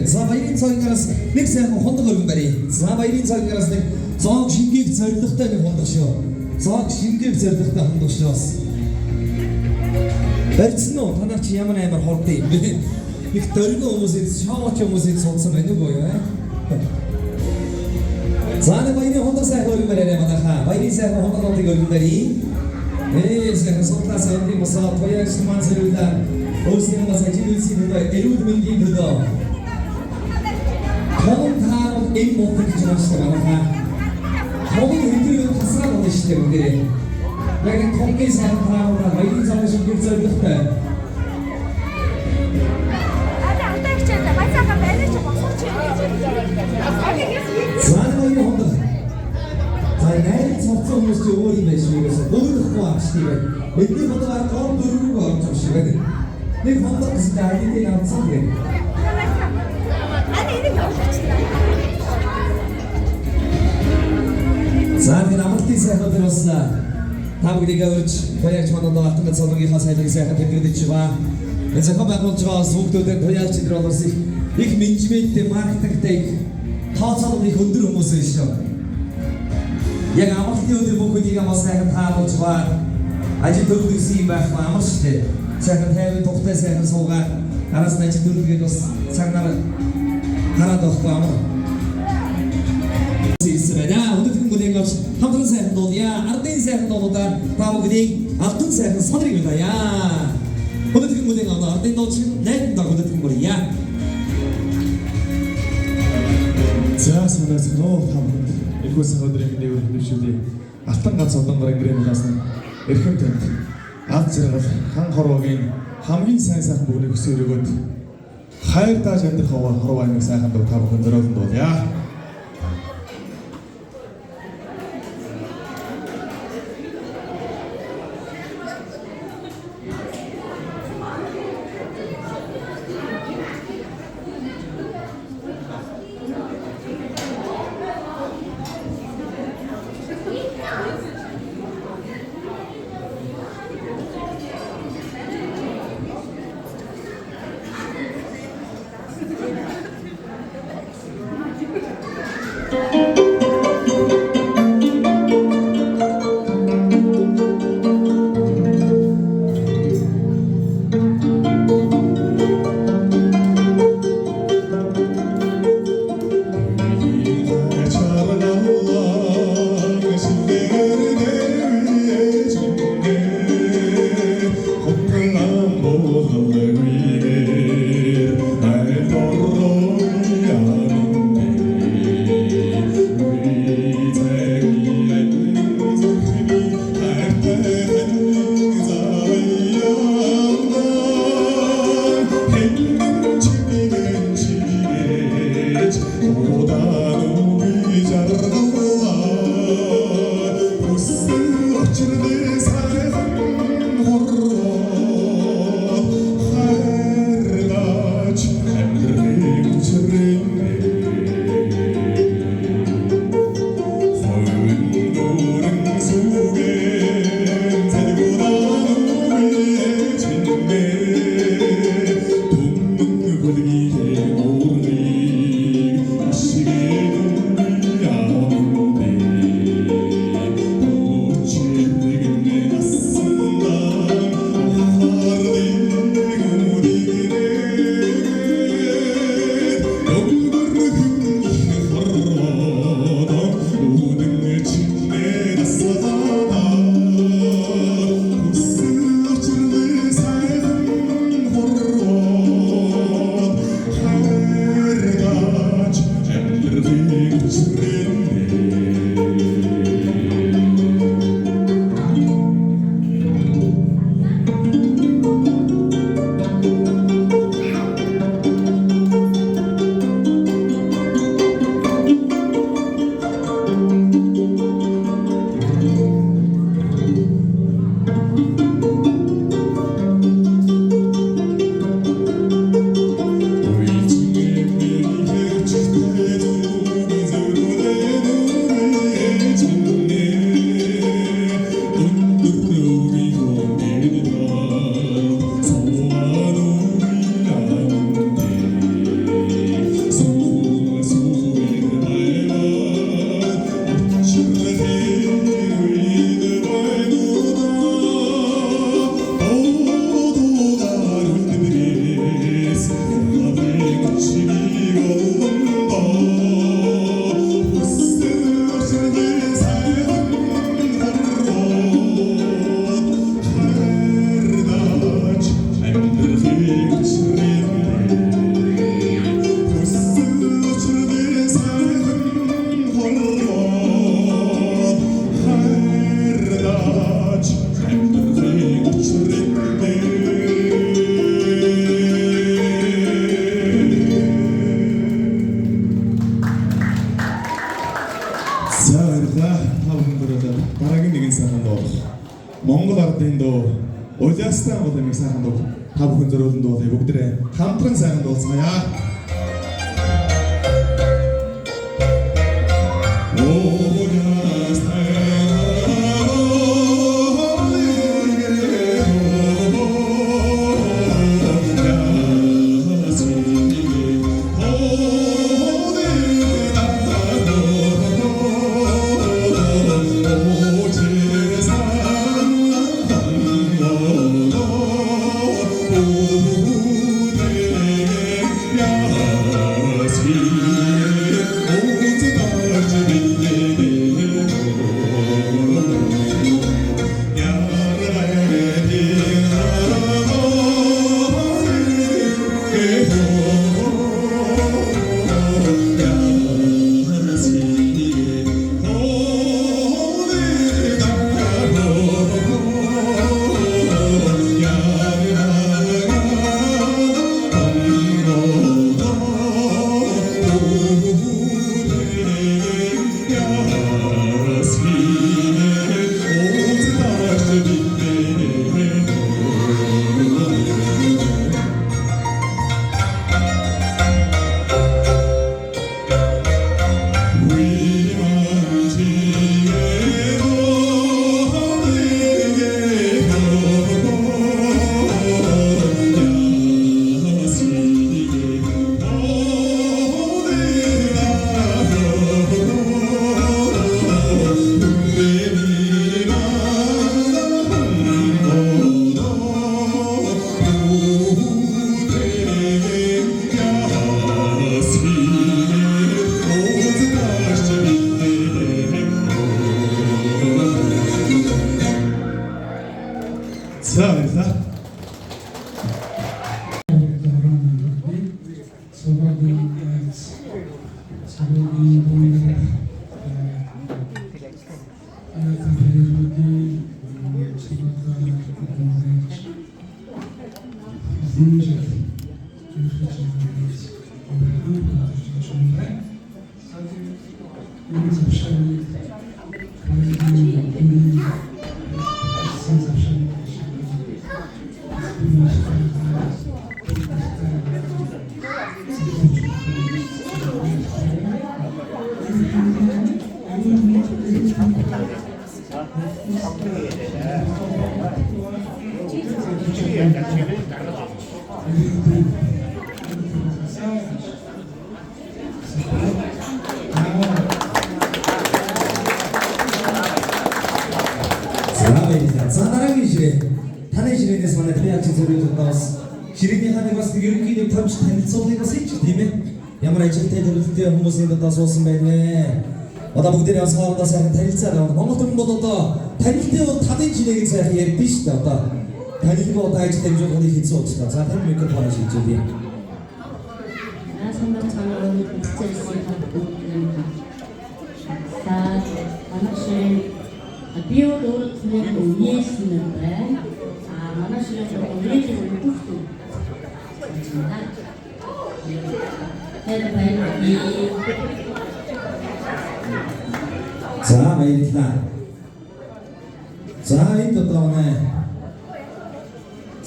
За баярын цагаараас нэг сайхан хондог өргөн барья. За баярын цагаараас нэг зоог шингээг зоригтой нэг хондог шүү. Зоог шингээг зоригтой хондог шүү. Барьсан уу? Танаа чи ямар амар хорд юм бэ? Их дөргөн хүмүүсийн шоуч хүмүүсийн сонсон байна уу яа? За нэг баярын хондог сайхан өргөн барья манайхаа. Баярын сайхан хондог өргөн барья. Сайхан сонтаа сайхан мосоо тояж манзэрүүда өөрсдөө бас ажиглуулсан гэдэг эрүүл мэндийн төлөө. Том таав энэ модыг гэж байна манайхаа. Том хэдийн хасраа болно шүү дээ. Яг энэ томгийн сайхан таав баярын цагаас шингэр зоригтой. Заагийн хондог. Заагийн цогцоо хүмүүс ч өөр юм байж юугаас өөрөхгүй ааштай байна. Бидний бодвол гол дөрвөг орж байгаа шиг байна. Нэг хондог гэсэн айдын авсан гэх. Заагийн амралтын сайхан дөрөс та бүгдийг авч баярч манад автомат цолгийнхаа сайхыг сайхан тэмдэглэж байгаа. Энэ зохион байгуулж байгаа сүмгтүүдэд баярч дөрөс их менежменттэй маркетингтэй тооцоолол их өндөр хүмүүс байна шүү. Яг амралтын өдөр бүгдийг амаас сайхан таалж байгаа. Ажил төгөлсөн юм байх амар шүү дээ. Сайхан тайван тухтай сайхан суугаад араас нь ажил дөрөвгээд бас цагнаар хараад байхгүй амар. Сэрсэрэ өнөөдрийн бүлээн авч хамтран сайхан дуулъя. Ардын сайхан дуулуудаар та бүгдийг алтан сайхан сонирхож байна. Өнөөдрийн бүлээн аваад ардын дуучин найданд өнөөдрийн бүрийя. За санаас нөө там энэхүү сагадрын миний өргөмжлөлий алтан гац одон гэрэмнээс эрхэм танд ад зэрэг хан хорвогийн хамгийн сайн сайхан бүгнийг өсөөр өгөөд хайр тааж амьдрах хорвогийн сайхан дуу та бүхэн зориулсан дуулъя. За баярлалаа. Та бүхэнд дараагийн нэгэн сайхан дуу. Монгол ардын дуу. Улаастан бол нэг сайхан дуу. Та бүхэн зөрүүлэн дуулъя. Бүгдээрээ хамтран сайхан дуулцгаая. За дараагийн ширээ. Таны ширээнээс манай реакци зөвлөж бас ширээний ханыг бас ерөнхийдөө томч танилцуулгыг бас хийж тийм ээ. Ямар ажилтай төлөвлөлттэй хүмүүсийн дандаа суусан байна вэ? Одоо бүгдээрээ бас хоорондоо сайхан танилцаад байна. Монгол хүн бол одоо танилтын бол таны ширээг сайхан ярьдэн шүү дээ. Одоо танилгын одоо ажил дамжуулгыг хийсэн учраас. За тань микрофон шилжүүлье. Самбар цаанаа үтцэлсэн бүгд. За манайш био өөрөөр үеэсэн байна. Манайш өөрөөр бүгд. За баярлалаа. За энэ одоо манай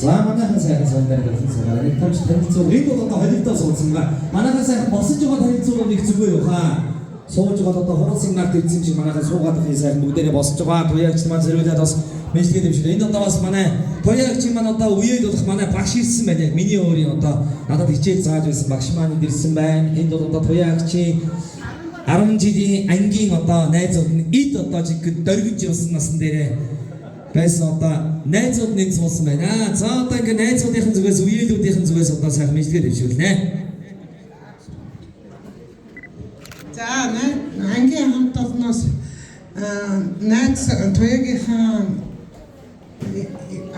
манайхан сайхан сондар гэсэн санаа. Энэ томч танилцуул. Энэ бол одоо холигдоо суудсан ба. Манайхан сайхан босож байгаа танилцуул нэг зүгөө юу хаа. Сууж байгаа одоо хуралсан нарт ирсэн чинь манайхан суугаад их сайхан бүгдээрээ босож байгаа. Туяагч маань зэрүүлээд бас мэдлэгээ дэвшилээ. Энэ одоо бас манай туяагч маань одоо үеэд болох манай багш ирсэн байна. Миний өөрийн одоо надад хичээл зааж байсан багш маань ирсэн байна. Энд бол одоо туяагчийн 10 жилийн ангийн одоо найзууд нь эд одоо чиг дөргиж явсан насан дээрээ байсан одоо найзууд нэг суулсан байна. За одоо ингээ найзуудынхын зүгээс үеэлүүдийнхэн зүгээс одоо сайхан мэдлэгээ дэвшүүлнэ. За ангийн хамт олноос найз туягийнхаа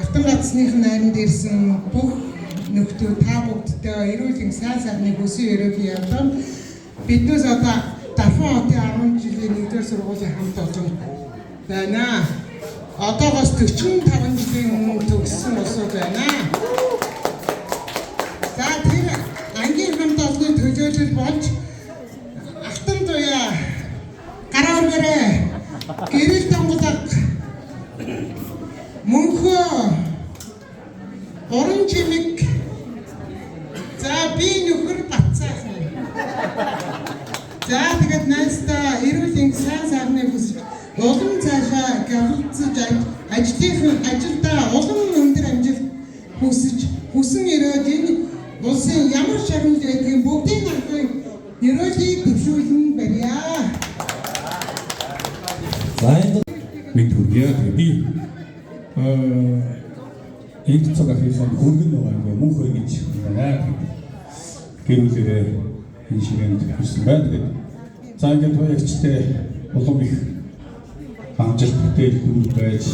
автан гацсных найранд ирсэн бүх нөхдөө та бүгдтэй эрүүл сайн сайхныг өсөө өрөөгийн явдал биднээс одоо Дархан хотын 10 жилийн 1-р сургуулийн хамт олон байна. Одоогоос 45 жилийн өмнө төгссөн усуд байна. За тэр ангийн хамт олонны төлөөлөл болж автан туяа гараа өргөрөө. Гэрэл тамгад мөнхөө орон чимэг за би нөхөр бацаахан. За тэгээд найстаа эрүүл сайн сайхныг хүсэж улам цаашаа гавхалцаж ажилдаа улам өндөр амжилт хүсэн ирээд энэ улсын ямар шагнал байдгийг бүгдийн хамтын ерөөлийг төвшүүлэн барья. Мэд хүргье. Би энд цагаах хийсэн хөргөн байгаа мөнх хөр гэж байна. Гэрүүлээ энэ шигэнд хүссэн байна. Тэгээд за ингээд хоёрчтэй улам их амжилт бүтээл байж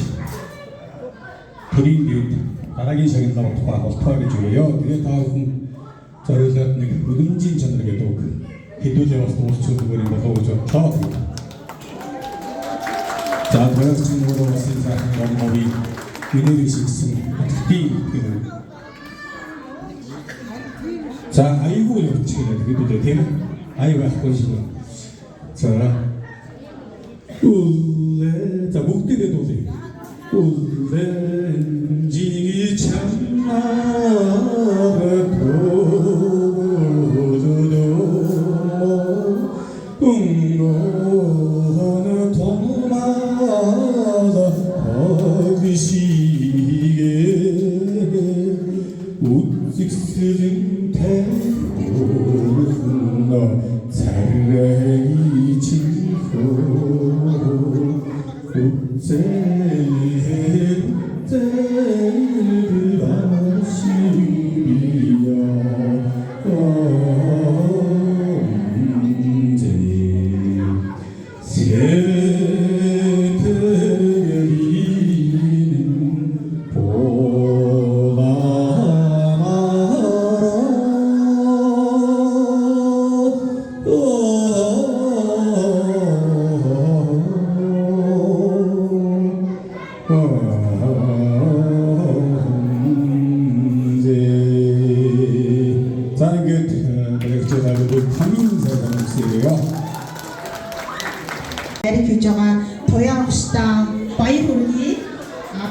төрийн дэд дараагийн шагналаар тухай болтгоо гэж өгье. Тэгээд та бүхэн зориулаад нэг өдөржин чанар гэдэг үг хэдүүлээ бас дуусчихгүй юм болов уу гэж бодлоо. За хоёрчин өөрөөсөө сайхан мовыг гинэрийг шигсэн тийм гэнэ. За аюул явчихлаа гэдэг тийм аюул байхгүй шүү. За за бүгдээ дуулъя. Улэнжиний чамнаа ярих байгаа туяагчтай баяр хүргэе.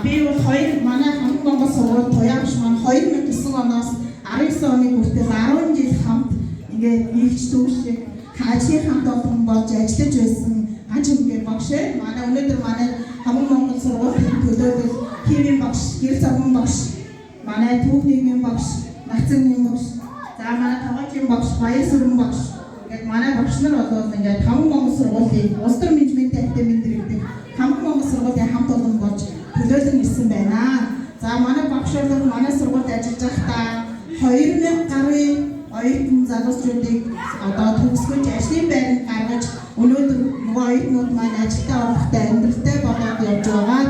Би бол манай хамт Монгол сургууль туяагч маань 2009 оноос 19 оны хүртэл 10 жил хамт ингээд нэгч төвшиг хаажийн хамт олон болж ажиллаж байсан ажимгийн багш. Манай өнөөдөр манай хамт Монгол сургуулийн төлөөлөл химийн багш, гэр замын багш, манай түүхний багш, нацгийн багш, за манай таваачийн багш, баяр сүрэн багш. Ингээд манай багш нар бол ингээд хамт Монгол сургуулийн улс төр менежмент академид ирдэг хамт Монгол сургуулийн хамт олон болж төлөөлөн ирсэн байна. За манай багшууд манай сургуульд ажиллаж байхдаа 2000 гаруй оюутан залуучуудыг одоо төгсгөж ажлын байранд гаргаж өнөөдөр нөгөө оюутнууд маань ажилдаа орохдоо амьдралтай болоод явж байгаа.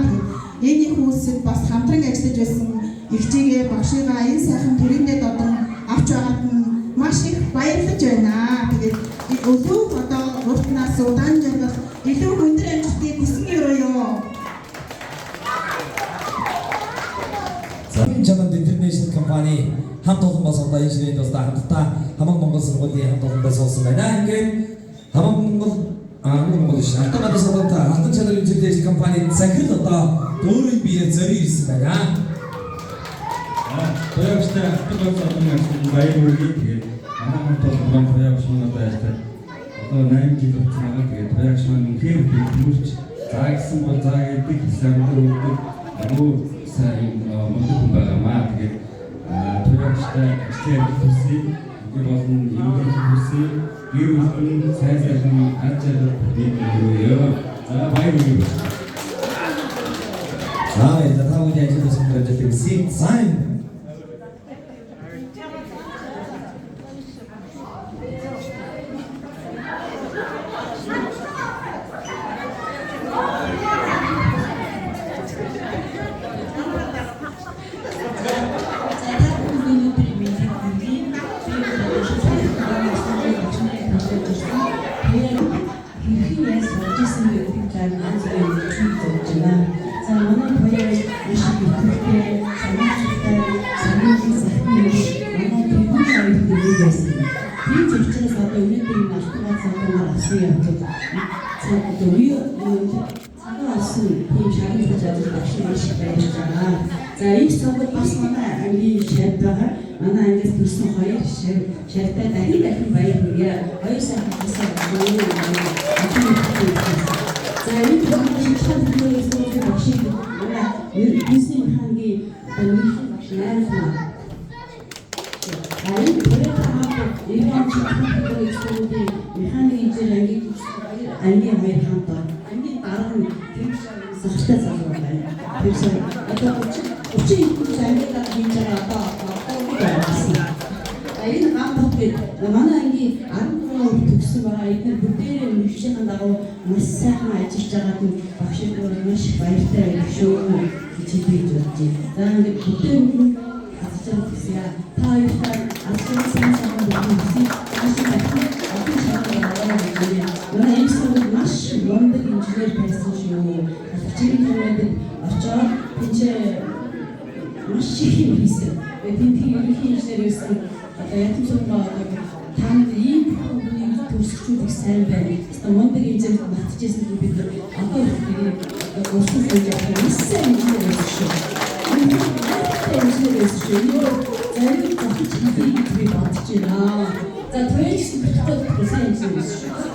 Тэгээд энэ хүмүүсд бас хамтран ажиллаж байсан ихчигээ багшигаа энэ сайхан төрөндөө одоо авч байгаад нь маш их баярлаж байна. Тэгээд өдөө одоо уртнаас удаан жаргал илүү өндөр амжилтыг хүсэн өрөөё. Channel International компани хамт олон бас одоо энэ ширээнд бас хамтдаа хамаг Монгол сургуулийн хамт олон байсан байна. Ингээд хамаг Монгол шалтгаанаас одоо хатан Channel International компани захирал одоо өөрийн биеэр зориг ирсэн байна. Тоягчтай хатан болсон баяр хүргэе. Тэгээд хамаг хамт олон тоягч маань одоо ястаа одоо 8 жил болсон байгаа. Тэгээд тоягч маань үнхээр төвлөрч заагсан бол заадаг гэсэн үг амуу сайн мөн байгаамаа. Тэгээд тоягчтай ажлын төсөв гэр болон ерөнхий төсөв гэр бүлийн сайн сайхан ажил хийгээрээ за баяр хүргэе. За таавын ажил сонирхолтой сайн Saya болсон тийм шагнал гэж ажил багш маш их байж байгаа. За энэ цагт бас манай ангийн шав байгаа. Манай ангиас төрсэн хоёр шавтай дахин баяр хүргье. Хоёр сайхан хасаа өгөө. За энэ цагт шинжлэх ухааны сургуулийн багшийг манай бизнес хаангийн багш найруулсан. Айн бүрэтхэмд иргэн чигтээ сургуулийн механик инженерийн ангийн хоёр хамт ангийн дарга нь сахтай залуу байна. Тэгэхээр одоо 30 ангид хийж байгаа одоо энэ хамт гээд манай ангийн 14 төгссөн байгаа. Эдгээр бүгдээрээ мөрчийн дагуу маш сайхан ажиллаж байгаад нь багшид маш баяртай байх шүү гэж хэлж байна. За ингээд бүгдээ асуусан та хоёртай асуусан санаа манай эмчнүүд маш мундаг инженер байсан шүү. Ачааллууд очоод тэнцээ маш их юм хийсэн. Тэнцээ ерөнхий инженер байсан. Одоо ятим сургууль танд ийм төрсчүүд их сайн байна. Одоо мундаг инженер батжсэн гэж бид одоо өөрсдөө хийж байгаа юм сайн инженер байсан шүү. Инженер байсан шүү. Зарим багч хийх би бодож байна. За трейнс битгий сайн инженер байсан шүү.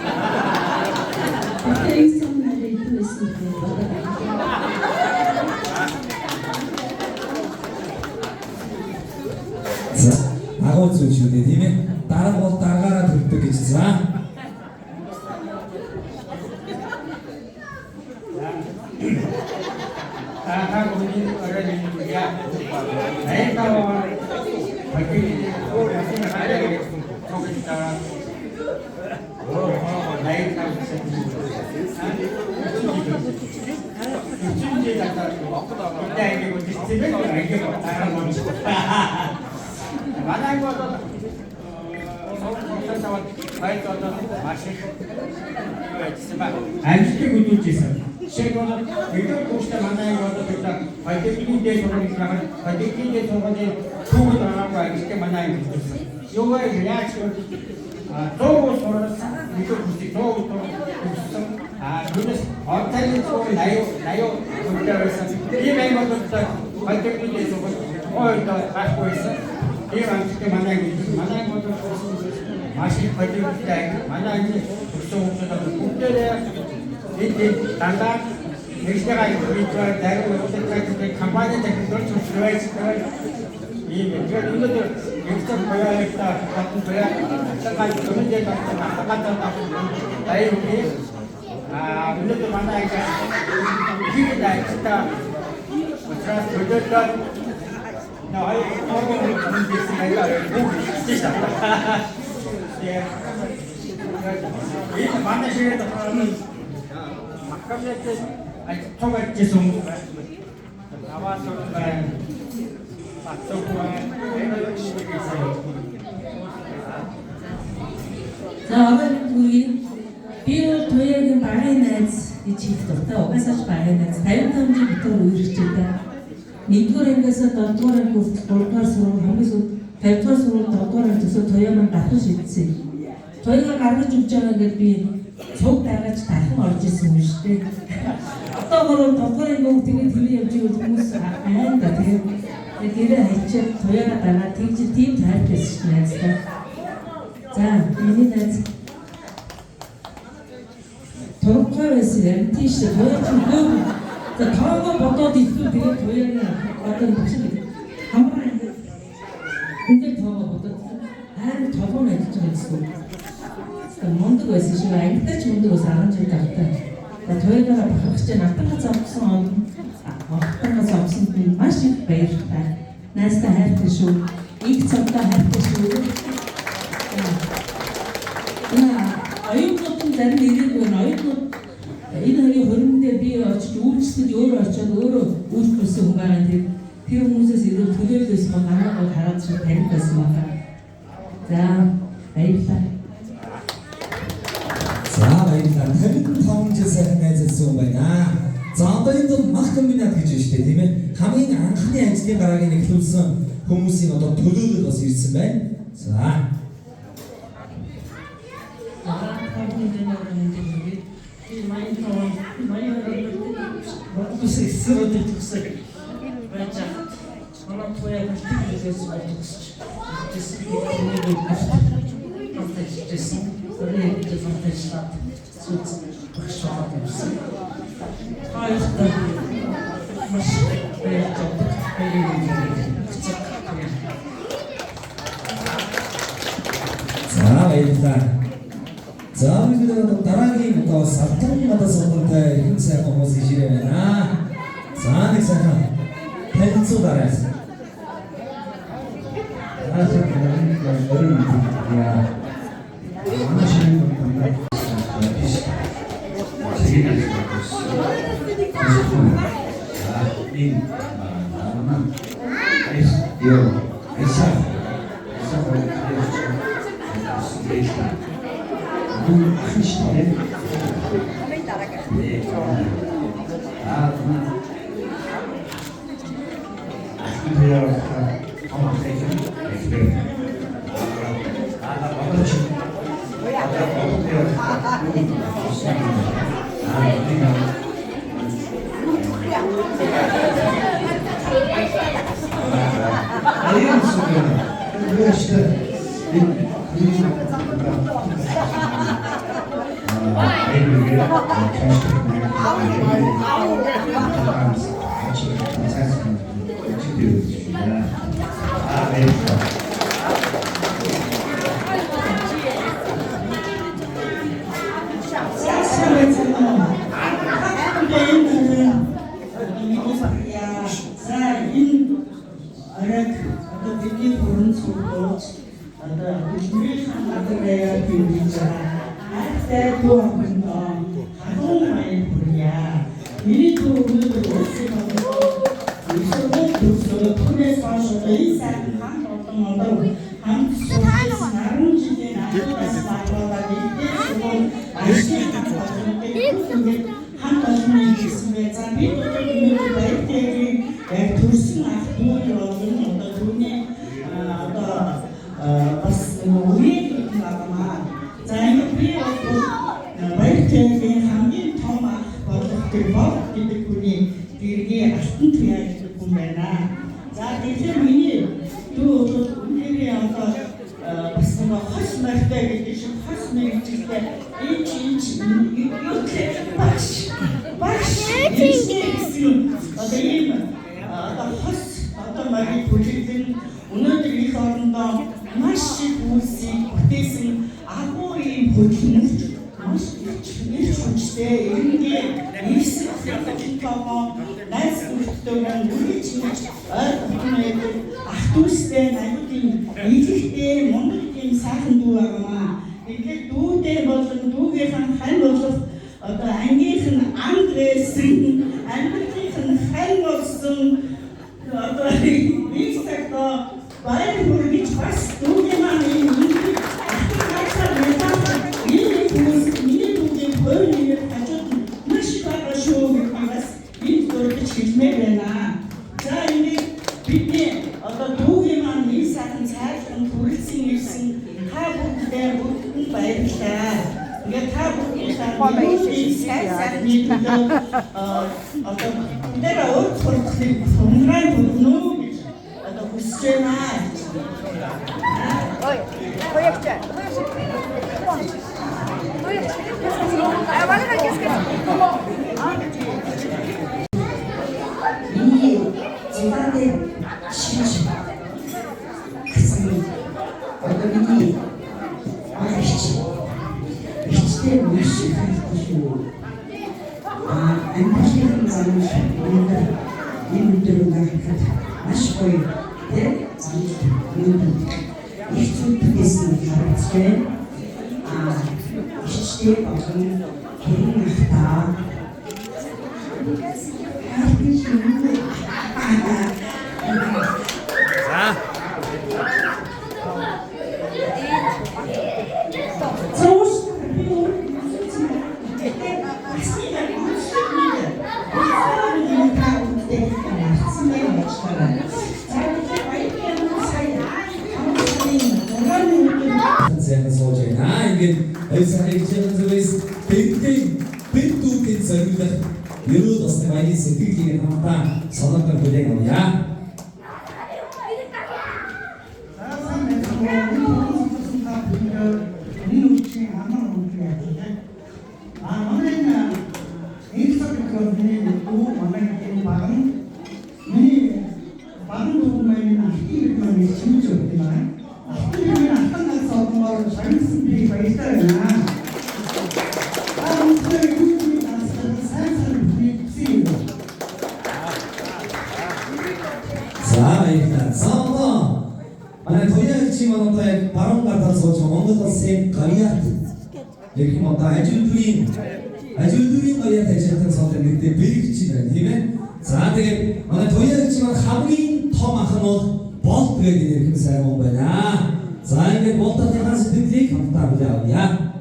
За агуу зүйл шүү дээ тийм ээ. Дарга бол даргаараа төрдөг гэж за. манай гоо савд байгаад маш их байсан ба амжилтыг үзүүлжсэн. Жишээлбэл өдөр бүгд манай гоо гэдэг хайлтгийн дээр сургууль байгаа. Хайлтгийн дээр сургуулийн түүх байгаагүй амжилтыг манай үзүүлсэн. Юугаар яаж тоо сурах өдөр бүгд тоо үзсэн. Түүнээс онцгийн сургууль 80 хүнтэйсэн. Тийм аймагуудад хайлтгийн дээр сургууль ойдоо байхгүй. Тийм амжилтыг манай гол маш их баярлалтай. Манай өссөн хүмүүсд бүгдээрээ энэ дандаа нэгсгээ хийдэг даруй үйлчлэгчид компани технологи төлөвлөж ийм өнөөдөр нэгсэг баярлалтай хатан баяр цагаан комитет хатан дайруугийн өнөөдөр манай хийгээд ажилладаг учраас төлөвлөлт Now, I don't know this thing. I managed to I told it to some би тоёгийн багын найз гэж хэлэх дуртай. Угаасаа ч багын найз 55 жил битүүр үерч байгаа. Нэгдүгээр ангиас 7 дугаар анги хүртэл 3 дугаар сургууль хамгийн сүүлд 50 дугаар сургууль 7 дугаар анги төсөө тоёо маань гарах шийдсэн. Тоёог гаргаж өгч байгаа гэж би цуг дагаж дахин орж исэн юм шүү дээ. Одоо 3 дугаар анги тэгээд тэр явж ивэл хүмүүс айнда тэгээд гэрээ хайчаад тоёога дараа тэгж тийм тайлбарсан шүү дээ. За миний найз Тонкой байсан тийш тоёог хөв за тоогоо бодоод итгэв тэгээд тоёог одоо багш хамраа ингээд тоогоо бодоод харин толгой ажиллаж байгаа гэсэн. Мундаг байсан шиг ангитай ч мундаг ус 10 жил тагтай. Тоёогоо бахарх чинь автогоос авсан маш их баяртай. Найстай хайртай шүү. Их цагтаа хайртай шүү. Оюутнууд нь зарим ирээгүй оюутнууд энэ хоёрын хөрөнд дээр би очиж үйлчлэхэд өөрөө очиод өөрөө үйлчлүүлсэн хүн байгаа. Тэр хүмүүсээс илүү төлөөлөөс намайг хараад шиг таних байсан байна. За баярлалаа. За баярлалаа. 55 жил сайхан найзалсан хүн байна. За одоо энэ бол мах комбинат гэж байна шүү дээ, тийм ээ. Хамгийн анхны ажлын гараагийн эхлүүлсэн хүмүүсийн одоо төлөөлөл бас ирсэн байна. За Maintain Монгол Улсын эсрэг төгсөг байж хаад манай туяа бүртгэгээс болчихсон. Тэсэг нэг фантастичсэн. Өөрөөр фантастичсан. Сүт багшаа гэсэн. Хайртай маш За баярлалаа. За өнөөдөр дараагийн одоо салтан надад сонголтой хэн сайн хүмүүс ирээ байна. За нэг сайхан танилцуулаарай. Сайн сууж байна. Ингээд ойс харагдж байгаа зүгээс тэгтээ зориулах ерөөд басны баялын сэтгэлийг хамтаа сонирхол бүлээг авъя. За баярлалаа. Цаана манай тояачийн манай яг баруун гадаад сууж Монгол улсын гаяат яг юм одоо ажилтны гаяат ажилладаг суудаг нэгдээ бэрэгч байна тийм ээ. За тэгээд манай тояачийн маань хамгийн том ах нь бол болт гэдэг нэрхэн сайн хүн байна. За ингээд болтын сэтгэлийг хамтаа хүлээн авъя.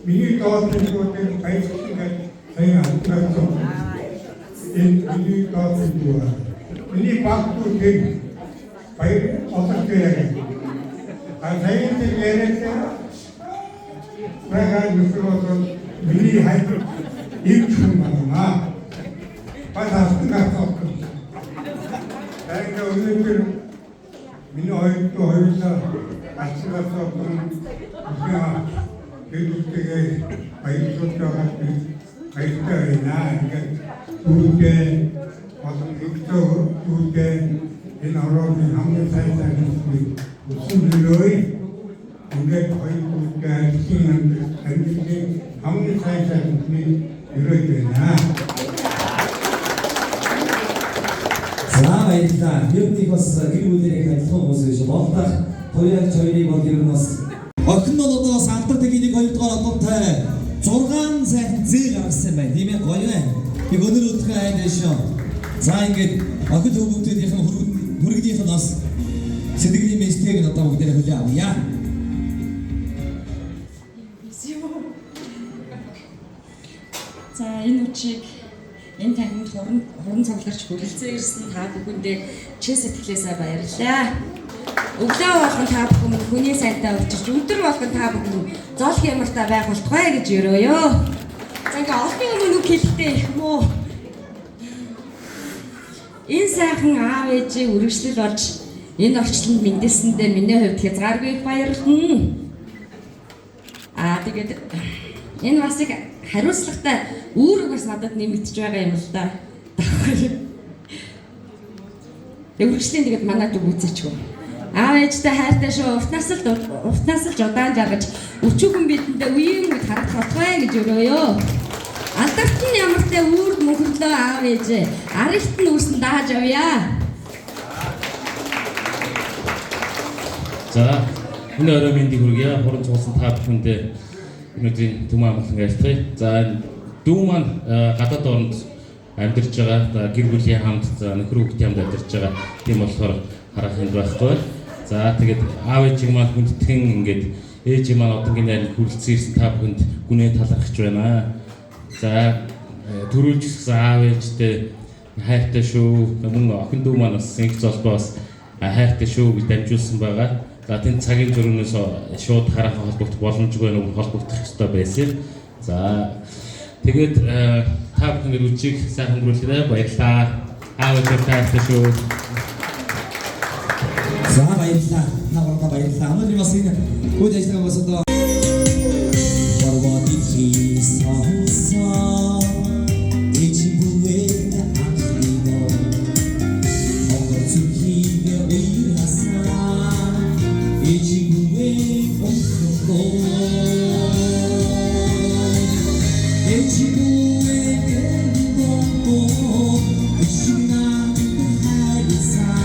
Миний доотын зүйлийг баяжуулдаг сайн алдсан. Миний доотын зүйл. Миний багтуудыг баяр олох керек. Сайн дээр яриад байгаа нөхрөөд миний хайр их юм байна. Патаст гацок. Тэгвэл өнөөдөр миний хоёулаа ачаалаад 그때에 아이들과 같이 아이들이나 두개 어떤 육도 두개 이 나라의 한국 사회에서 무슨 일이 우리 거의 두개 시키는 단지 한국 사회에서 무슨 일이 되나 За баярлалаа. Бидний бас гэрүүлэрээ хэлсэн хүмүүсээс болтох хоёрын хоёрыг бол ер нь бас охин бол одоо бас алдар тэгийн 2 дугаар одонтой 6 сайхан зээл гаргасан байна. Тийм ээ гоё байна. Тэг өнөр өдрөө хайж шүү. За ингээд охин хүүхдүүдийнх нь хүргэнийх нь бас сэтгэлийн мэстийг нь одоо бүгдээ хүлээн авъя. За энэ үчиг энэ тахинд хуран цугларч хүрэлцэн ирсэн та бүхэндээ чин сэтгэлээсээ баярлалаа. Өглөө болгон та бүхэн хүний сайтай уулзч өдөр болгон та бүхэн зол хямртай байх болтугай гэж өрөөё. За ингээ олонний өмнө үг хэлэхдээ их муу. Энэ сайхан аав ээжийн үргэлжлэл болж энэ орчлонд мэндэлсэндээ миний хувьд хязгааргүй их баярлалаа. Тэгээд энэ бас их хариуцлагатай үүрэг бас надад нэмэгдэж байгаа юм л да. Үргэлжлэн тэгээд манайд үзээчгүй. Аав ээжтэй хайртай шүү. Утнаас л удаан жаргаж өчүүхэн бидэндээ үеийн үед харагдах болтугай гэж өрөөё. Алдарт нь ямартай үрд мөнхөрлөө аав ээж. Арилт нь үүсэн дааж авъя. За энэ өрөө мэндийг хүргье. Хуран цуусан та бүхэндээ өнөөдрийн Түмэн амгалан айлтгая. За дүү маань гадаад оронд амьдарч байгаа. Гэр бүлийн хамт нөхөр хүүхдийн хамт амьдарч байгаа. Тийм болохоор харах юм байхгүй. За тэгээд аав ээжийг маань хүндтгэн ингээд ээж маань одоогийн найранд хүрэлцэн ирсэн та бүхэнд гүнээ талархаж байна. За төрүүлж гисэн аав ээжтэй хайртай шүү. Мөн охин дүү маань бас их золбоос хайртай шүү гэж дамжуулсан байгаа. За тэнд цагийн зөрүүнөөс шууд харах холбогдох боломжгүй нэг холбогдох ёстой байсан. За тэгээд та бүхэн үчиг сайхан өнгөрүүлээрэй. Баярлалаа. Аав ээж хайртай шүү. За баярлалаа. Намайг баярлалаа. Өнөөдөр бас энэ үйл ажиллагаа бас одоо Барвати хисаа ичгүвэ ахлино Хогцүхигэ ирхасаа ичгүвэ онхо ичгүвэ гэнбо ишина хайсаа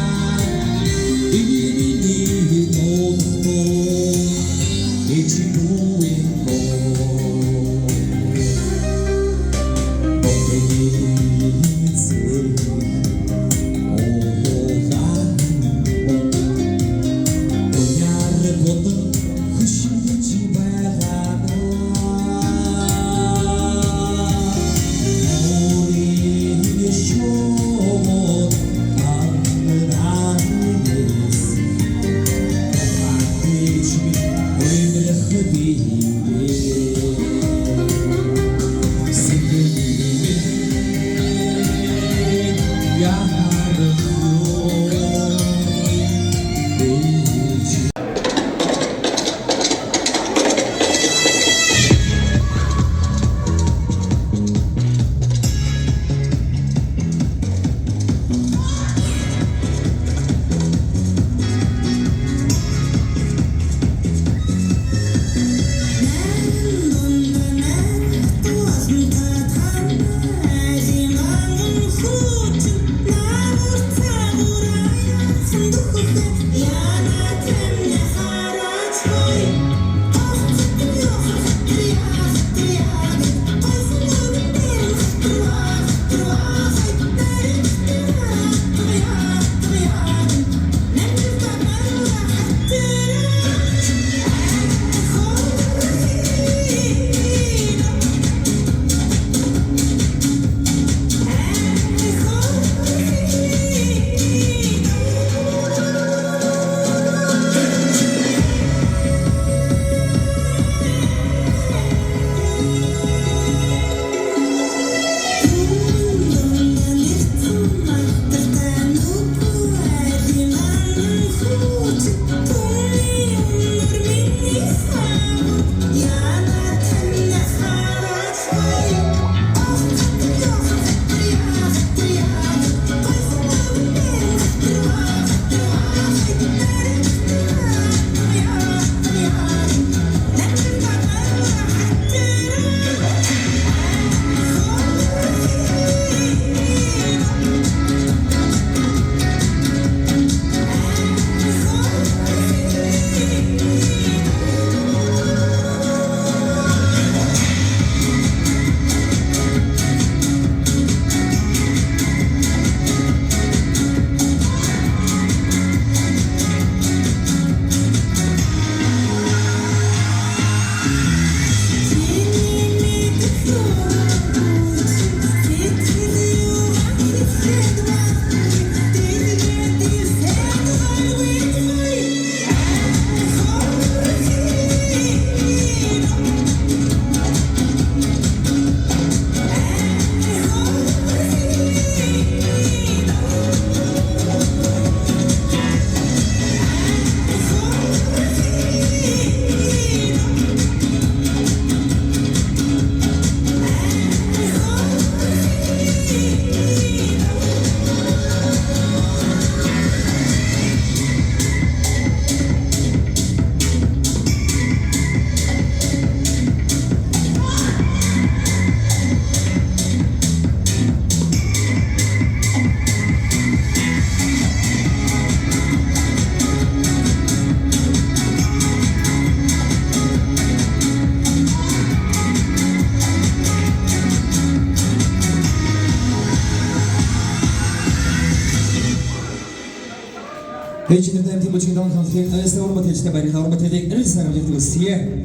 Ээжнэртэй тэмүүлжин даун хамтын аясны урмат хэлжтэй баярлалаа. Урмат хэлийг нэрэл сайн амжилт хүсье.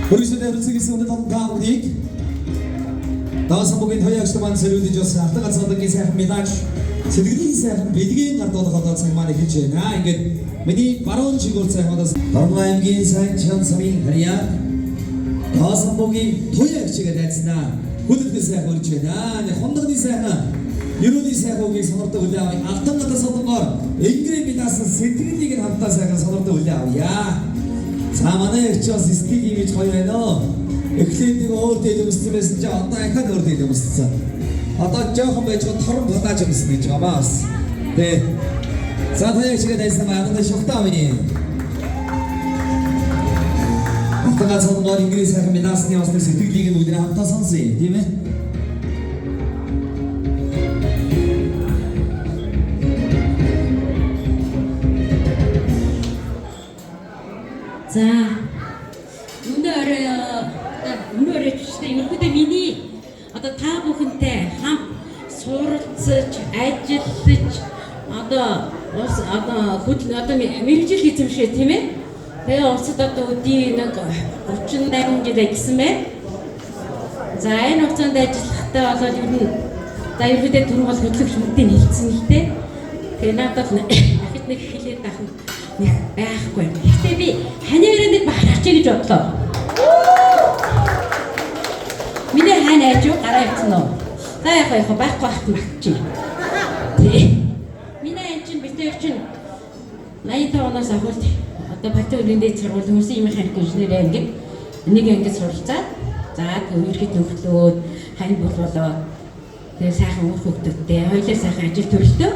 Өргөжлөд харилцагсан үнэт таамаглыг Даасан бүгийн тоягчтай маань сэрүүлж явсан автан ганцхан сайхан медаль сэтгэлийн сайхан бэлгийн гардуулах одоо цаг маань эхэлж байна. Ингээд миний баруун чигээр сайханаас Баруун аймгийн сайн чан самын харьяа Даасан бүгийн тоягчгээ дайцнаа хүлээлт сайхан өрж байна. Хондогны сайхан Ерөөний сайхан үгийг сонордог үлээ авъя. Автан гадаа солонгоор Ингрэм бидаасан сэтгэлийг нь хамтаа сайхан сонордог үлээ авъя. За манай өвчөөс стил имиж гоё байна оо. Эхлээд нэг өөр дээл өмссөн байсан чи одоо ахад өөр дээл өмссөн. Одоо жоохон байж торон булааж өмсөн гэж байгаа бас. Тэ. За таяг чигээ дайсан байгаа шогтаа миний. Автан гадаа солонгоор Ингрэм сайхан бидаасны бас сэтгэлийг нь бүгд хамтаа сонсъё, тийм ээ? За өнөөдөр ч ерөнхийдөө миний одоо та бүхэнтэй хамт суралцж, ажиллаж одоо мэргэжил эзэмшээ тийм ээ. Тэгээ улсад одоо үдийн нэг 38 жил ажилласан байна. За энэ хугацаанд ажиллахдаа болоод ер нь за ерөнхийдөө түрүү бол хөтлөгч мөрдийн хэлсэн л дээ. Тэгээ надад дахид нэг хэлээд авах нэг байхгүй. Гэхдээ би ханаараа нэг бахарч гэж бодлоо. Миний хань айж юу гараа явцсан уу? За яг байхгүй багт магчи. Миний хань чинь битэр чинь 85 оноос ахвал одоо Батөөрийн дээд сургууль хөрсөн юм ханих инженерийн ангид нэг ангид суралцаад за ерхэд нөхлөөд хань болволоо. Тэгээ сайхан үр хөвгтөдтэй хоёулаа сайхан ажил төрөлтөө.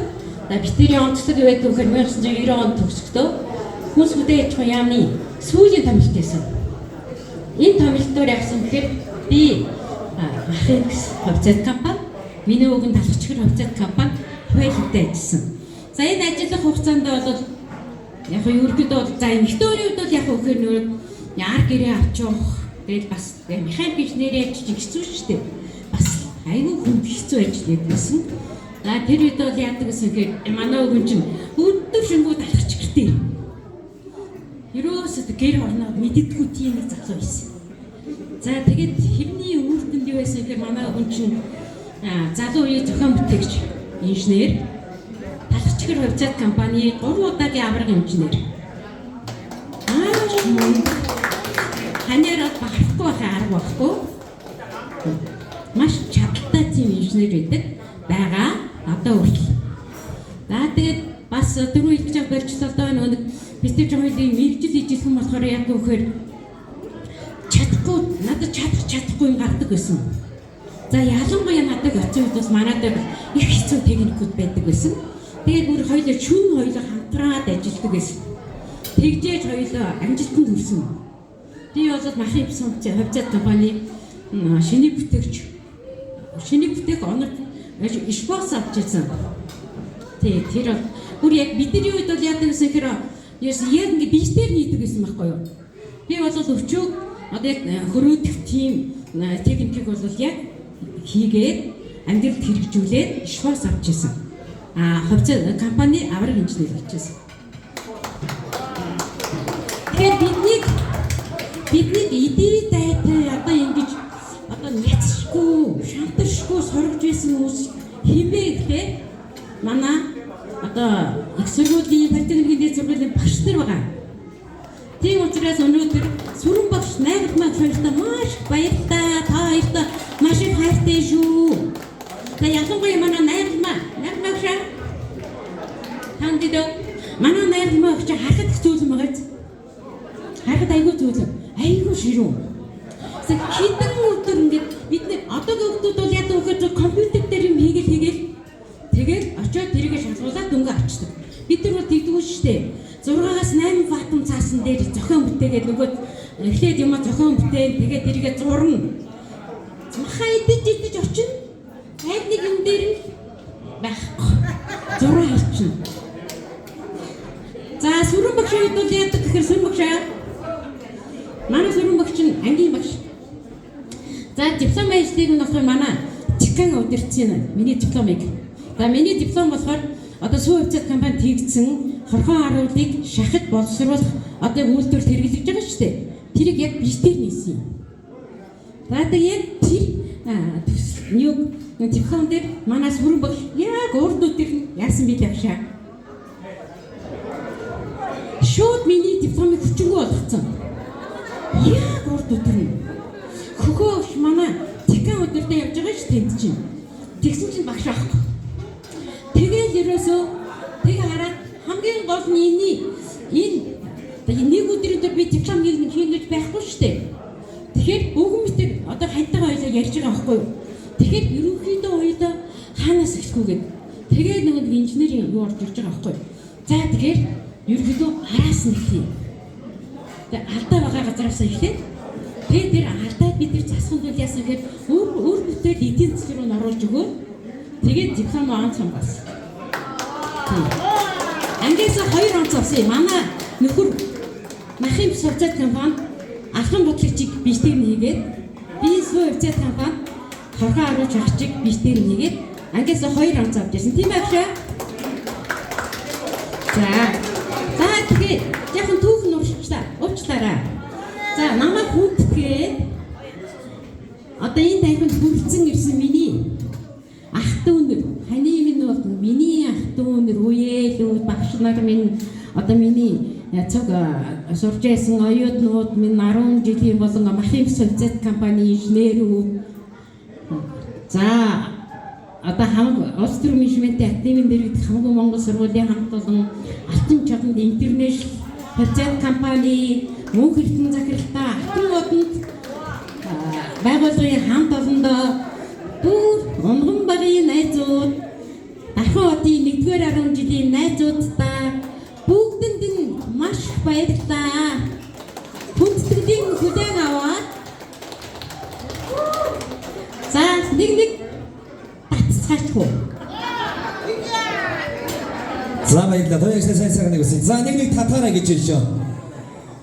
Битэрийн онцлог байдаг вөхөр 1990 онд төгсөхдөө хүнс бүтээн аж ахуйн яамны сүүлийн томилт байсан. Энэ томилтоор явсан гэхээр би Ахинкс хувьцаат компани, миний өвгөн талхчгэр хувьцаат компани хоёултай ажилласан. За энэ ажиллах хугацаанд бол яг ерөнхийдөө бол за эмэгтэйний хувьд бол яг вөхөр нөр яар гэрээ авчих тэгэл бас механик инженери ажиж хэцүү шүү дээ. Бас айгүй хүнд хэцүү ажил байсан. Тэр үед бол яадаг гэсэн хэрэг манай өвгөн чинь өдөр шөнөгүй талхчгэртэй. Ерөөсөө гэр орноо мэддэггүй тийм нэг залуу байсан. За тэгээд хэрний үр дүнд юу байсан гэхээр манай өвгөн чинь залуу үеийн зохион бүтээгч инженер, талхчгэр хувьцаат компани 3 удаагийн авраг инженер. Ханаар багхгүй байхаа арга байхгүй. Маш чадaltaй тийм инженер байгаа. Одоо үргэлж. За тэгээд бас дөрөв их жаг барьчлал доо нэг битэр жамын мэрэгжил ижилхэн болохоор яг вөхөр чадахгүй надад чадахгүй юм гардаг байсан. За ялангуяа надад оцсон үед бас манай дээр их хэцүү техникүүд байдаг байсан. Тэгээд бүр хоёулаа шүүн хоёулаа хамтраад ажилладаг байсан. Тэгжээж хоёулаа амжилтанд хүрсэн. Би бол махын хувьцаат компани шинийг бүтээх оног Ишбос авчихсан. Тэр бүр яг бидний үед бол яадаг гэсэн хэрэг яг ингэ бистээр нийдэг гэсэн байхгүй юу? Би бол өвчөөг одоо яг хөрөөдөх тийм техникийг бол яг хийгээд амьдралд хэрэгжүүлээд Ишбос авчихсан. Хувьцаат компани авраг инженер болчихсон. Тэгэхээр бидний идей дайтай одоо ингэж одоо няцшгүй, шантаршгүй сургаж байсан хүмүүс хэмээ гэхлээр манай одоо их сургуулийн Батөөрийн дээд сургуулийн багш нар байгаа. Тийм учраас өнөөдөр сүрэн багш найраг маань хоёртаа маш баярлалаа. Та хоёртаа маш их хайртай шүү. За ялангуяа манай найраг маань танд дэв манай найраг маань харахад их зүйлэн байгаа. Харахад айгүй зүйлэн, айгүй ширүүн. Хитэн өдөр ингээд бид нэг одоогийн хүмүүс бол яг өөхөр компьютер дээр юм хийгээл тэгээд очиод тэрийг шалгуулаад дөнгө авчдаг. Бид нар бол тэгдэггүй шүү дээ. 6-аас 8 ваттын цаасан дээр зохион бүтээгээд нөгөө эхлээд юм зохион бүтээн тэгээд тэрийгээ зурна. Махаа идэж очино. Яг нэг юм дээр нь байхгүй. Зураа хийчихнэ. За сүрэн багшийн бол яадаг гэхээр сүрэн багшаа. Манай сүрэн багш нь ангийн багш. За диплом ажлыг нь болохоор манай Чикаго удирдсан миний дипломыг. За миний диплом болохоор одоо сүү хвцад компани тэгсэн хорхон харуулыг шахаж боловсруулах одоо үйлдвэр хэрэглэж байгаа шүү дээ. Тэрийг яг бишээр нээсэн юм. Надад яг тэр телефон дээр манаас бүрэн баг яг урд үтэр яасан би тавшаа. Шууд миний дипломыг хүчингү болгоцсон. Яг урд үтэр нь. Хөгөөш манай техникийн өдөртөө явж байгаа шүү дээ чинь. Тэгсэн чинь багш аахгүй. Тэгээд ерөөсөө тэгээ хараад хамгийн гол нь энэ нэг өдрөөр би дипломыг хийгэж байхгүй шүү дээ. Тэгэхээр бүгд одоо хантайгаа хоёлаа ярьж байгаа байхгүй юу? Тэгэхээр ерөнхийдөө хоёлаа хаанаас эхлэхгүйгээд тэгээд нэг инженерийн юу орж ирж байгаа байхгүй юу? За тэгэхээр ерөнхийдөө араас нь эхлэе. Тэгээд алдаа байгаа газараас эхлэе. Тэгээд тэр алдаа бид нар засахын тулд яасан гэхээр өөр бүтээл эдийн засаг руу оруулж өгөө. Тэгээд диплом онцсон бас. Ангээс 2 онц авсан. Манай нөхөр махын сувцат компани алхам бодлогчийг бишээр хийгээд би сүү хвцат компани хорхон харуулж авчиг бишээр хийгээд ангээс 2 онц авч ирсэн. Тийм байх шээ. За тэгээд яг нь түүх уучлаарай. За намайг хүндгээд одоо энэ тайванд хүрсэн ирсэн миний ах дүүнэр ханы минь бол миний ах дүүнэр үеэлүүд багш нар минь одоо миний цог сурж байсан оюутнууд минь 10 жилийн болон махын сувцат компани инженерүүд за одоо улс төр менежмент академийн дэргэд хамгийн Монгол сургуулийн хамт олон алтан чатанд интернэшнл сувцат компани мөнх эрдэнэ захиралтай алтан одонд байгууллагын хамт олондоо бүр унган багын найзууд дахин одын 1-р 10 жилийн найзуудтай бүгдэнд нь маш их баярлалаа. Хүндэтгэлийн хүлээн аваад за нэг татцгаачгүй. За баярлалаа. Тоёг сайн нэг үсэн. За нэг татаарай гэж хэлж.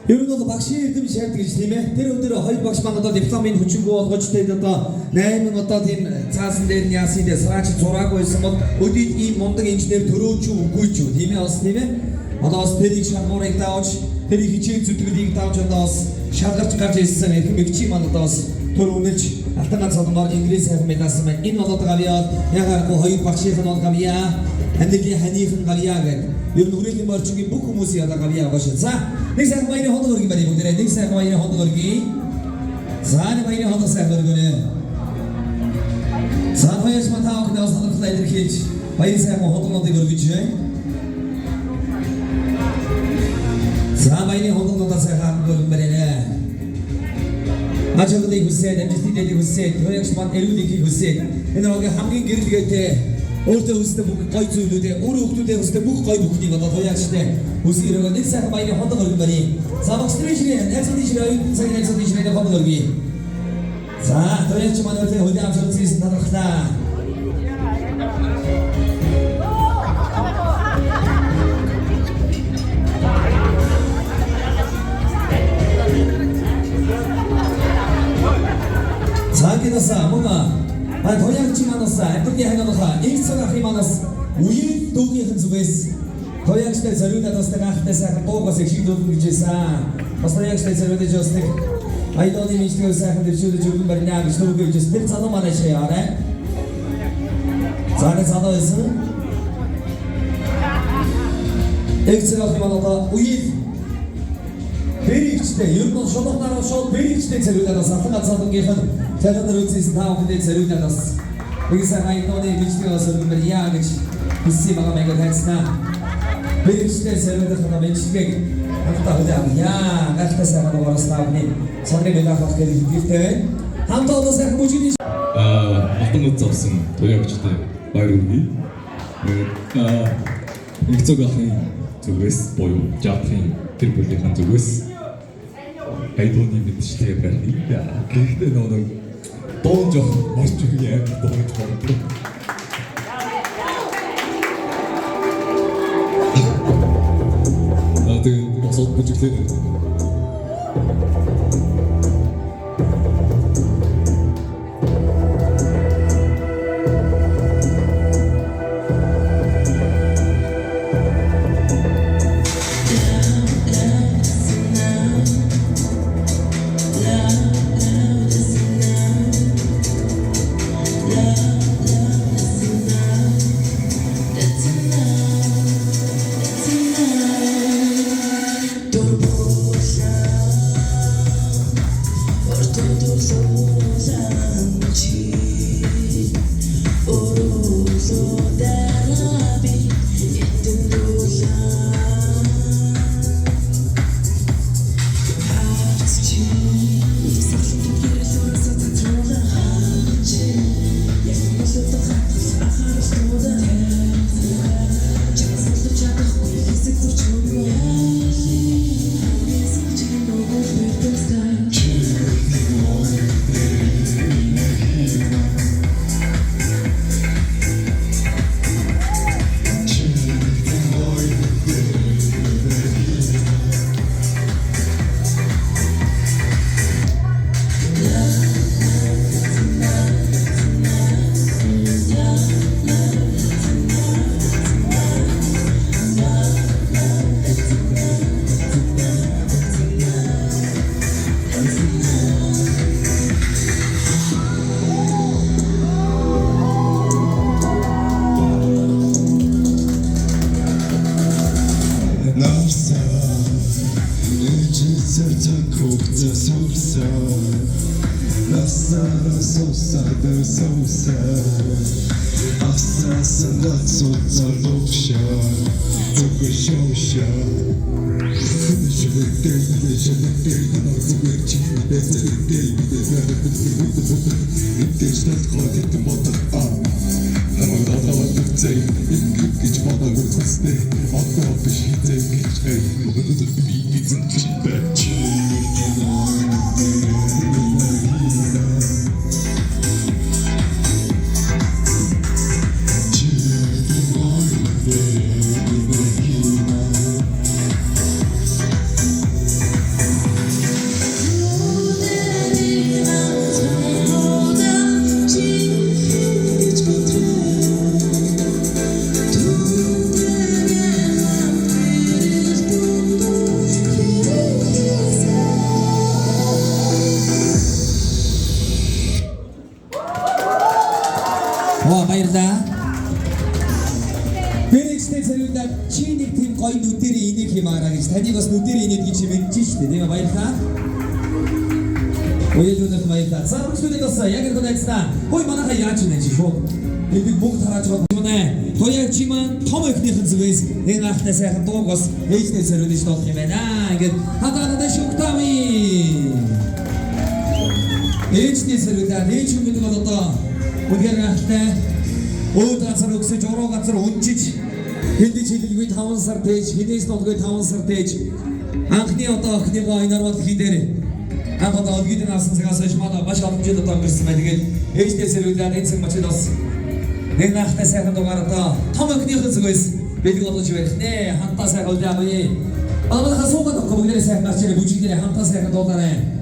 Ер нь бол багшийн эрдэм шаарддаг гэж тийм ээ. Тэр өдөр хоёр багш маань одоо дипломын хүчингү болгож тэгээд одоо 8 одоо тийм цаасан дээр нь яасан дээр сараач зураагүй байсан бол өдөрт ийм мундаг инженер төрөөч үгүй ч тийм ээ бас тийм ээ. Одоо бас тэрийг шалгуурыг давж тэрийг хичээл зүтгэлийг давж одоо бас шалгарч гарч ирсэн эрхэм эгчийн маань одоо бас төр үнэлж алтан ганц олмоор инглиш сайхан мэдсэн байна. Энэ болоод гавьяа ягаад хоёр багшийн нь гавьяа Андгийн ханихан гавьяа гэдэг. Ер нь хүрээлийн морчгийн бүх хүмүүсийн одоо гавьяа гош. За нэг сайхан баярын хонд өргөн барь бүгдээрээ нэг сайхан баярын хонд өргөе. За нэг баярын хонд сайхан өргөнэ. За хоёрч матаа өгнөөс надад илэрхийлж баярын сайхан хонднуудыг өргөж байна. За баярын хонднуудаа сайхан өргөн барьнэ. Ажигдыг хүсээд амжилтыг хүсээд хоёрч мат эрүүлгийг хүсээд энэ нэг хамгийн гэрэлгээтэй өөртөө хүсдэг бүх гоё зүйлүүдээ өөр хүмүүстэй хүсдэг бүх гоё бүхнийг одоо туяачтай хүсгэрөө нэг сайхан баярын хонд өргөн барья. За багштрийн нэцэдийн ширээ цагийн нэцэдийн ширээ хонд өргөе. За туяач маань өөртөө хөдөө авчирсан талархлаа. 자기도사 뭔가 도약지만으로서 애프게 하나도가 일서가 희망으로서 우일 독이 흔수베스 도약시대 저류다도스가 하테사 보고서 시도도 기제사 도약시대 저류대 조스네 아이도니 미스테오사 흔들주도 조금 버리냐 기도도 기제스 늘 자도 많으셔야 하네 자네 자도에서 일서가 희망으로서 우일 베리치대 윤도 쇼동나라 쇼 베리치대 저류다도스 하트가 자동기한 자전거를 쓰는 다음에 저류다도스 여기서 아이도니 미스테오사 조금 이야기 Bisima kami kahitsna. Berisite servete kami menchigek. Afta hudam ya kahta kami warastabni. Sangre bela kahkeli gifte. Ham todo sak mujini. Алтан ганц авсан туяагчтай баяр хүргэе. Игцэг ахын зүгээс боёо жаахын тэр бүлийнхэн зүгээс айдууны мэдчилгээ барья. Гэхдээ нэг дуун жоох марч үгүй яг дуунж болдог. Босоод бүжиглээ. садар саусаа асаасан зацуулзалуушаа зүгэр шоушаа баярлаа. Бэрэгчтэй зэрэгдээ чи нэг тийм гоё нүдэрээ инех юм аа гэж таныг бас нүдэрээ инээд гэж мэдэж штэ тийм баярлаа. Оёлууд баярлаа. Сарвчдыг бас яг л найцтай. Хой манайха яаж нэ чи шууд. Энийг бүгд тарааж байгаа юм нэ. Хоёрын чимэн том ихнийхэн зүгээс энэ ахтай сайхан дууг бас ээжтэй зэрэгдэж болох юм байна. Ингээд хатаадаа шугтами. Ээжтэй зэрэгдээ ээж юм гэдэг бол одоо үнээр ахтай өөд газар өгсөж уруу газар унжиж хэдий хэлэлгүй 5 сар дээж хинээс нодгүй 5 сар дээж анхны одоо охиныгоо инарвал хийдэр анх одоо олгидын асан цагаас хойш мада маш олон жил одоо өнгөрсөн байна. Тэгээд ээжтэй зэрэгдээд энэ цаг мөчид бас энэ ахтай сайхан дугаар одоо том охиныхын зүгээс бид голож барих нэ хамтаа сайхан удаагүй. Одоо хасуугаад комгнэр сайхан гарч ирэх бүжигдэр хамтаа сайхан дуулаарай.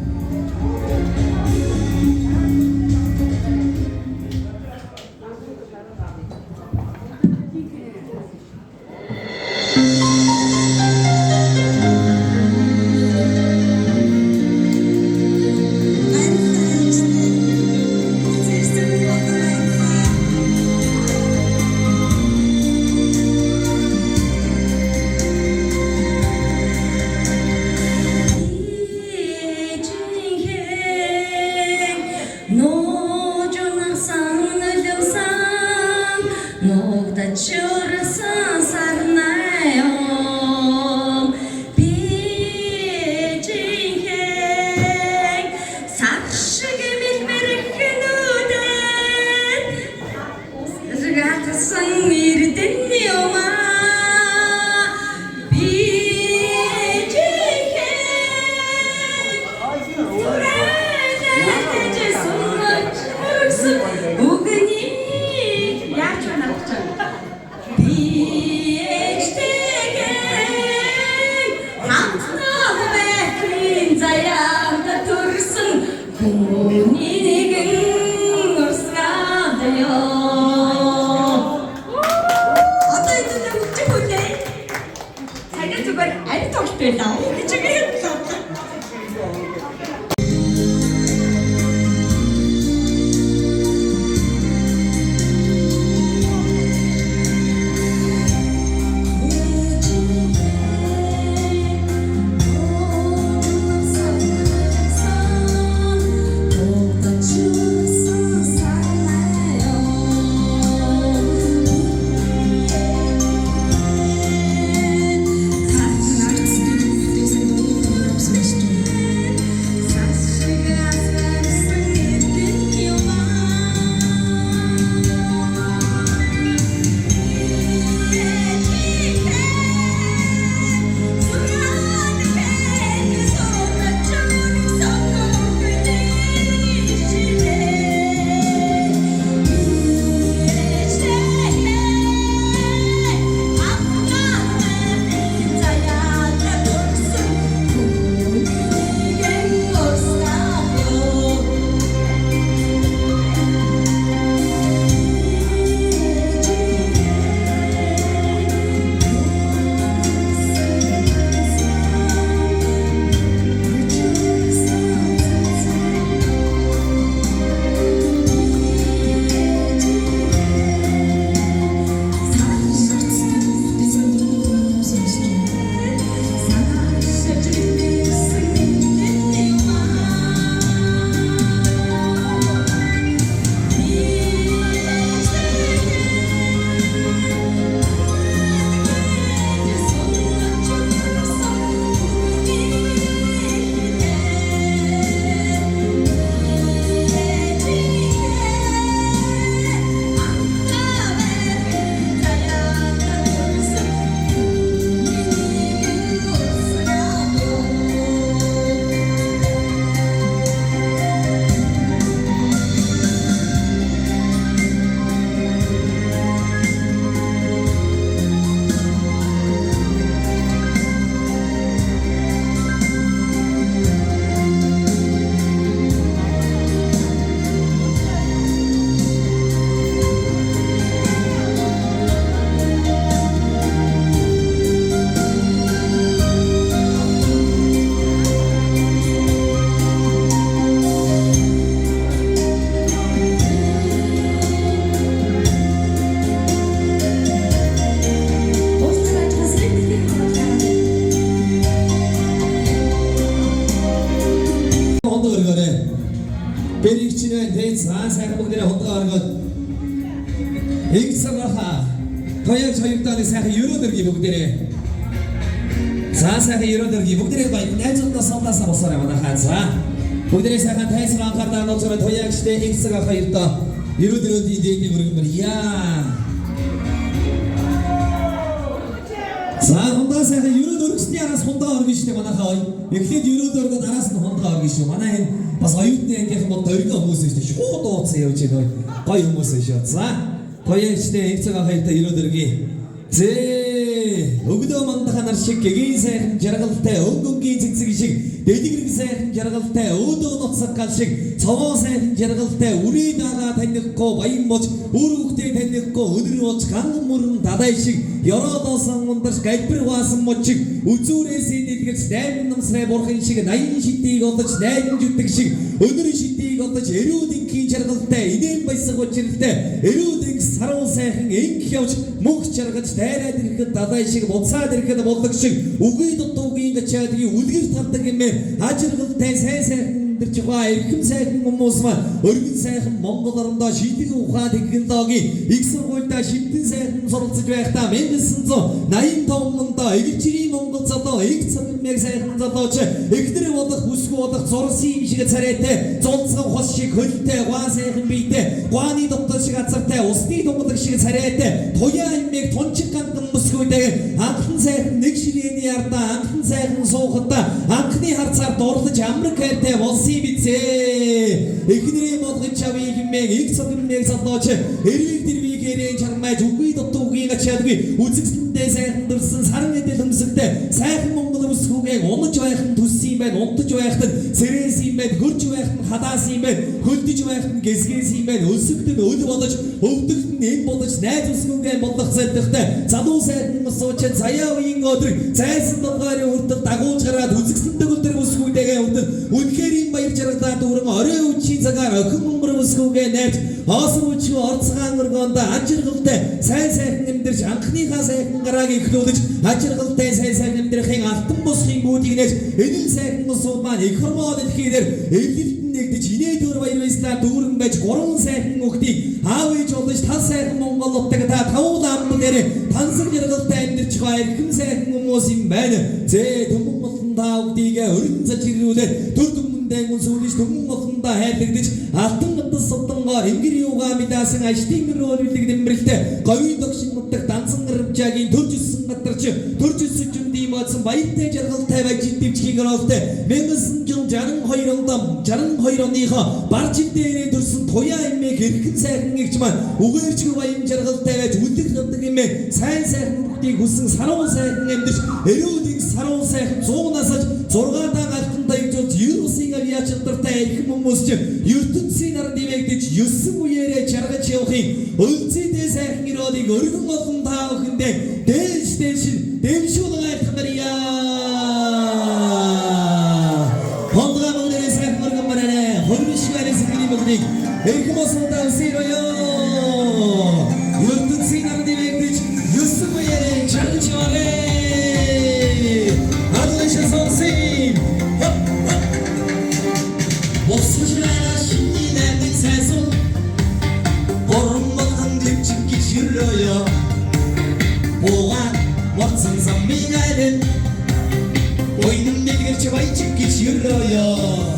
сайхан бүгдээ хондоо оргоод Игсагаха тояг хоёртаны сайхан ерөөдөргий бүгдээ. За сайхан ерөөдөргий бүгдээ баяр найзуудаа сандасаа босороо манайхаа за. Бүгдээ сайхан тайсан анхаарал нууцраа тояг штэ Игсагаха хоёртоо ерөөдөрөний дээний мөргөмөр яа. За хондоо сайхан ерөөдөргсний араас хондоо оргий штэ манайхаа. Эхлээд ерөөдөргөө араас нь хондоо оргий шүү. Манай энэ бас оюутны ангийнхан бол дөргөн хүмүүс шүү. Шууд дууцсан явж байна. Гоё хүмүүс шүү. За Тояштэй Игцагаха хоёртаа ерөөдөргий. Зээ өгдөө мандаханар шиг гэгийн сайхан жаргалтай өнгөнгийн цэцэг шиг дэлгэрэг сайхан жаргалтай өөдөө ноцсаг гал шиг цовоо сайхан жаргалтай үрээ дагаа танихгүй баян боч үр хөхтэй танихгүй өнөр боч ган мөрөн дадай шиг ёроодоосон ундарч галбир хаасан моч шиг үзүүрээс дэлгэрч дайм намсрай бурхан шиг 80 шидийг одож дайм зүтг шиг өнөр шидийг одож эрүүдингийн жаргалтай инээн баясаг учиртай эрүүдинг саруу сайхан инх явж мөнх жаргаж дайраад ирэхэд дадай шиг буцаад ирэхэд болдог шиг үгүй дутуугийн гачаагийн үлгэр тардаг юм ажиргалтай сайн дэрч байгаа эрхэм сайхан хүмүүс маань өргөн сайхан Монгол орондоо шийдэг ухаан технологийн их сургуультай шимтэн сайхан суралцж байхдаа 1985 онд Эгчирийн Монгол залуу их цагмэг сайхан залууч эхнэр болох бүсгүй болох зурсан юм шиг царайтай зулцхан хос шиг хөлтэй гуа сайхан биетэй гуаны доктор шиг азартай усны дунгалаг шиг царайтай туяа имэг тунчин ганган бүсгүйтэй анхан сайхан нэг ширээний ардаа анхан сайхан суухадаа анхны харцаар дурлаж амраг хайртай болсон бицээ эхнэрийн болгон чавыг хэмээн их цагмэг залууч эрвиг дэрвиг гэрэн чармай зүгүй дутуугийн ачаадгүй үзэгсэндээ сайхан дурсан саран эдэл хөмсөлтэй сайхан Монгол бүсгүйгээ унаж байхын төссөн юм байна унтаж байхын сэрээс юм байна хөрж байхын хадаас юм байна хөлдөж байхын гэсгээс юм байна өсөгдөн өл бодож өвдөгдөн эм бодож найз бүсгүйгээ бодлох зэлдэхтэй залуу сайхан сууч заяа үеийн өдрөг зайсан долгоорын хүртэл дагуулж гараад үзэгсэндээ өдөр бүсгүйтэйгээ өдөр үнэхээр юм баяр жаргалаа дүүрэн орой үчийн цагаар охин мөнгөр бүсгүйгээ найз хоосон үчиг орцгаан өргөөнд ажиргалтай сайхан амьдэрч анхныхаа сайхан гарааг ихлүүлж ажиргалтай сайхан амьдрахын алтан бусхын бүүдийг нээж энэ сайхан усууд маань их хормоо дэлхийдэр эвлэлтэн нэгдэж инээдүр баяр баясгалаа дүүрэн байж гурван сайхан өгдийг аав ээж болж тал сайхан монголуудтай та тавуул ам дээр тансаг жаргалтай амьдэрч байгаа эрхэм сайхан хүмүүс юм байна. Зээ түмэн болон та өгдийг өрн зачирүүлээ төр дээгүүн сүлж түмэн болондоо хайрлагдаж алтан гатас содонгоор ингэр юугаа мэдээсэн аштын рөөлөлөг нэмрэлтэй говийн догшин мутдаг дансан гэрвжаагийн төржсөн гатарч төржсөн жүндий маадсан баяртай жаргалтай байж дэвчгийг оруултай 1962 онд 62 оныхоо баржин дээрээ төрсөн туяа имэг хэрхэн сайхан игч маань үгээрчгүй баян жаргалтай байж үлдэх наддаг имээ сайн сайхан бүгдийг хүссэн саруу сайхан амьдч эрүүдийг саруу сайхан 100 насаж 6 даа галтантай ижүүлж Юусын авиачдартай их хүмүүс ч ертөнцийн нар нэмэгдэж 9 үеэрээ чаргаж явахын өлзийдээ сайхан ирөөдийг өргөн болон та бүхэндээ дэвшүүлэн айлтгарья. Хондоо бүгдээ сайхан өргөн бараарэ. Хөрмишгээрээс бидний бүгдийг эрхэм болсондоо үсэрөөё. ертөнцийн нар нэмэгдэж 9 үеэрээ чаргаж яваарэ. Адлашаа сонсин. Босчраа шиний найдын сайсан Гормолхон дэвчиг гişirөөё Буга морцсон заммигайлэн Ойнын дэлгэрч баячиг гişirөөё